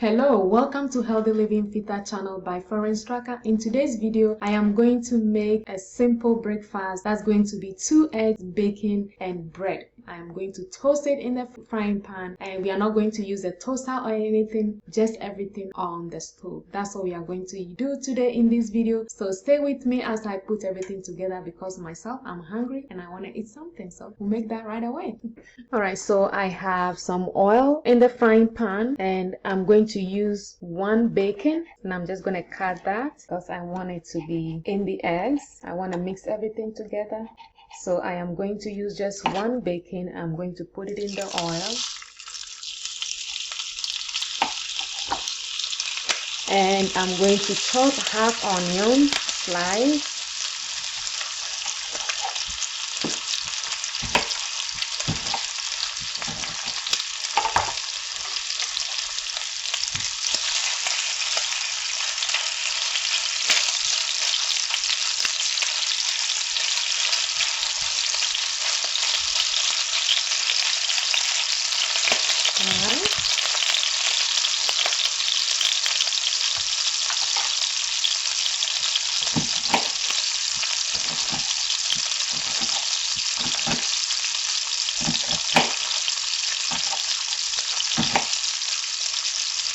Hello, welcome to Healthylivingfitter channel by Florence Straka. In today's video, I am going to make a simple breakfast that's going to be 2 eggs, bacon, and bread. I am going to toast it in the frying pan, and we are not going to use a toaster or anything, just everything on the stove. That's what we are going to do today in this video. So stay with me as I put everything together because myself, I'm hungry and I want to eat something. So we'll make that right away. Alright, so I have some oil in the frying pan and I'm going to use 1 bacon, and I'm just going to cut that because I want it to be in the eggs. I want to mix everything together. So I am going to use just 1 bacon. I'm going to put it in the oil. And I'm going to chop half onion, slice.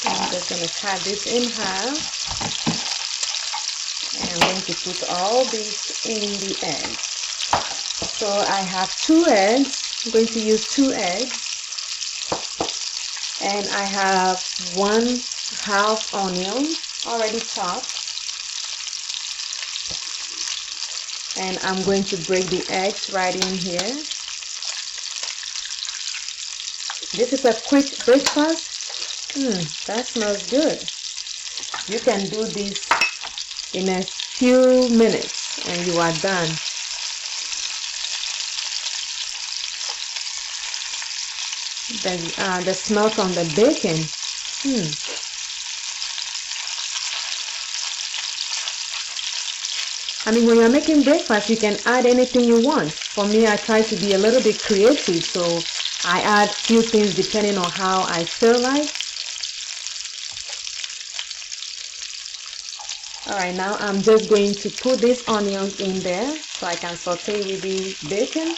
I'm just going to cut this in half, and I'm going to put all this in the eggs. So I have 2 eggs. I'm going to use 2 eggs, and I have 1/2 onion already chopped, and I'm going to break the eggs right in here. This is a quick breakfast. That smells good. You can do this in a few minutes and you are done. The smell from the bacon. I mean, when you're making breakfast, you can add anything you want. For me, I try to be a little bit creative, so I add few things depending on how I feel like. Alright, now I'm just going to put these onions in there so I can saute with the bacon.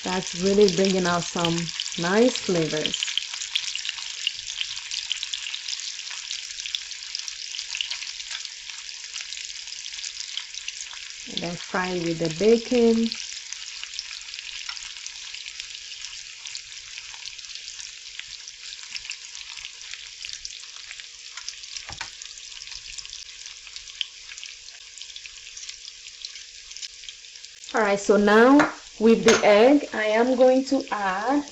That's really bringing out some nice flavors. And then fry with the bacon. Alright, so now with the egg, I am going to add,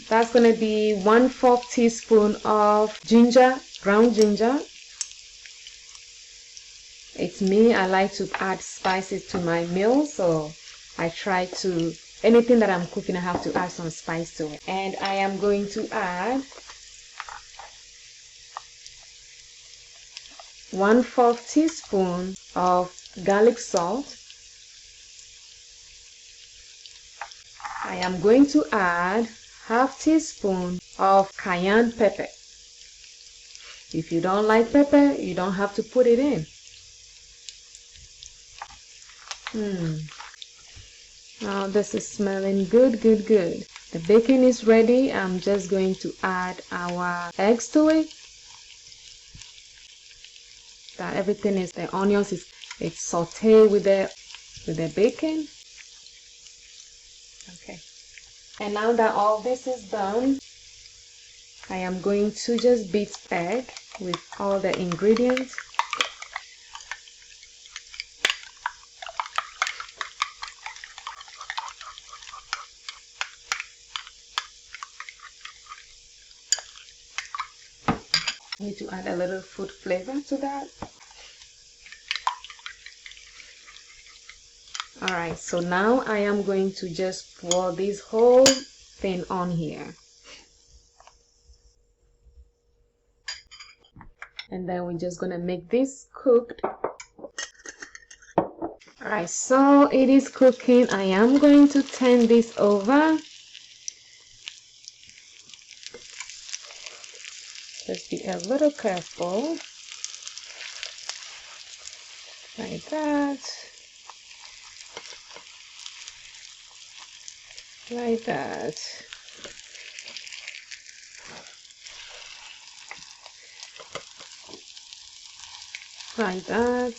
that's going to be 1/4 teaspoon of ginger, ground ginger. It's me, I like to add spices to my meal, so I try to, anything that I'm cooking, I have to add some spice to it. And I am going to add 1/4 teaspoon of garlic salt. I am going to add 1/2 teaspoon of cayenne pepper. If you don't like pepper, you don't have to put it in. Now this is smelling good. The bacon is ready. I'm just going to add our eggs to it. That everything is, the onions is, it's sauteed with the bacon. Okay. And now that all this is done, I am going to just beat egg with all the ingredients. Need to add a little food flavor to that. Alright, so now I am going to just pour this whole thing on here. and then we're just gonna make this cooked. Alright, so it is cooking. I am going to turn this over. Just be a little careful. Like that. Like that. Like that.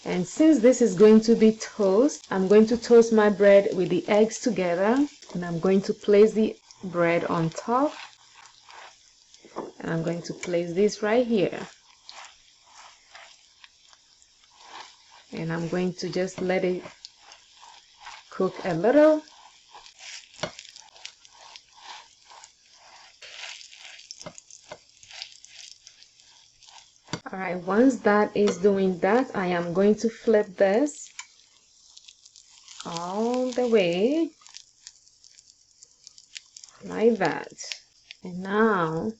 And since this is going to be toast, I'm going to toast my bread with the eggs together, and I'm going to place the bread on top, and I'm going to place this right here, and I'm going to just let it cook a little. Alright, once that is doing that, I am going to flip this all the way like that. And now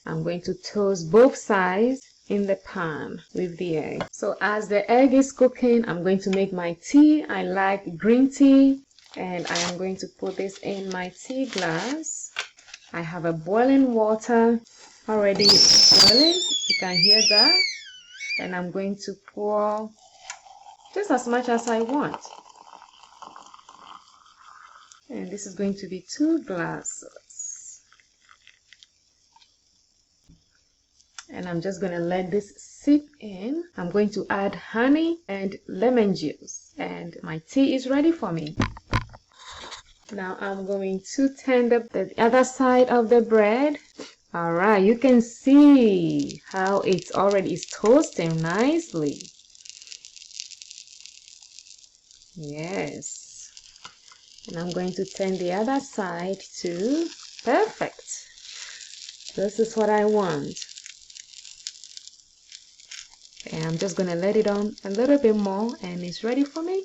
I'm going to toast both sides in the pan with the egg. So as the egg is cooking, I'm going to make my tea. I like green tea, and I am going to put this in my tea glass. I have a boiling water already boiling. You can hear that. And I'm going to pour just as much as I want. And this is going to be 2 glasses. And I'm just going to let this sip in. I'm going to add honey and lemon juice. And my tea is ready for me. Now I'm going to turn the other side of the bread. Alright, you can see how it's already is toasting nicely. Yes. And I'm going to turn the other side too. Perfect. This is what I want. And I'm just going to let it on a little bit more, and it's ready for me.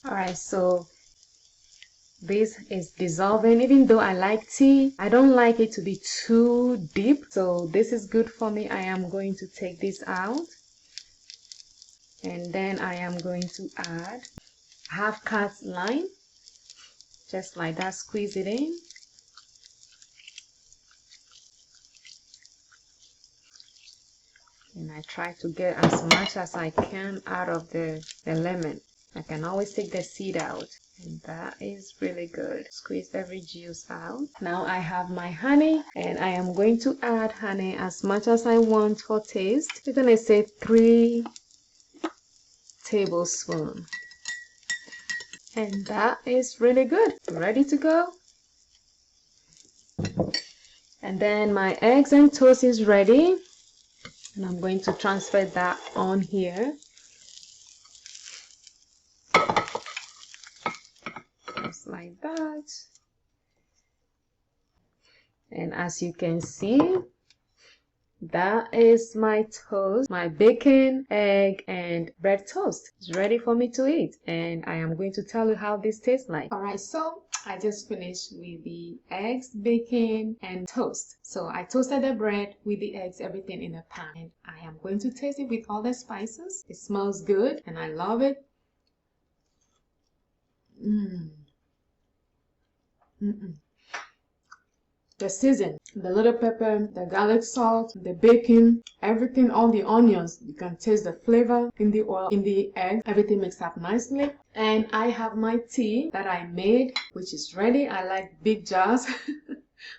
Alright, so this is dissolving. Even though I like tea, I don't like it to be too deep. So this is good for me. I am going to take this out. And then I am going to add half cut lime. Just like that, squeeze it in. And I try to get as much as I can out of the lemon. I can always take the seed out. And that is really good. Squeeze every juice out. Now I have my honey, and I am going to add honey as much as I want for taste. We're going to say 3 tablespoons. And that is really good. Ready to go. And then my eggs and toast is ready. And I'm going to transfer that on here. Just like that. And as you can see, that is my toast, my bacon, egg, and bread toast. It's ready for me to eat, and I am going to tell you how this tastes like. Alright, so I just finished with the eggs, bacon, and toast. So I toasted the bread with the eggs, everything in a pan, and I am going to taste it with all the spices. It smells good, and I love it. The season, the little pepper, the garlic salt, the bacon, everything, all the onions, you can taste the flavor in the oil, in the egg. Everything mixed up nicely. And I have my tea that I made, which is ready. I like big jars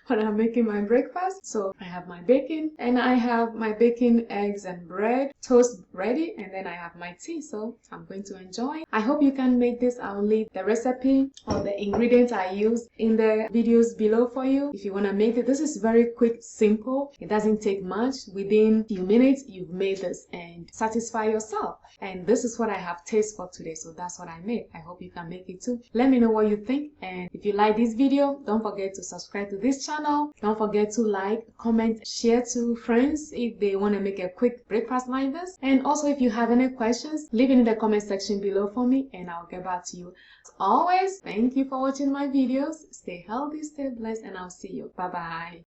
when I'm making my breakfast. So I have my bacon, and I have my bacon, eggs, and bread toast ready, and then I have my tea. So I'm going to enjoy. I hope you can make this. I'll leave the recipe or the ingredients I use in the videos below for you if you want to make it. This is very quick, simple. It doesn't take much. Within a few minutes you've made this and satisfy yourself. And this is what I have taste for today, so that's what I made. I hope you can make it too. Let me know what you think, and if you like this video, don't forget to subscribe to this channel channel. Don't forget to like, comment, share to friends if they want to make a quick breakfast like this. And also, if you have any questions, leave it in the comment section below for me and I'll get back to you. As always, thank you for watching my videos. Stay healthy, stay blessed, and I'll see you. Bye bye.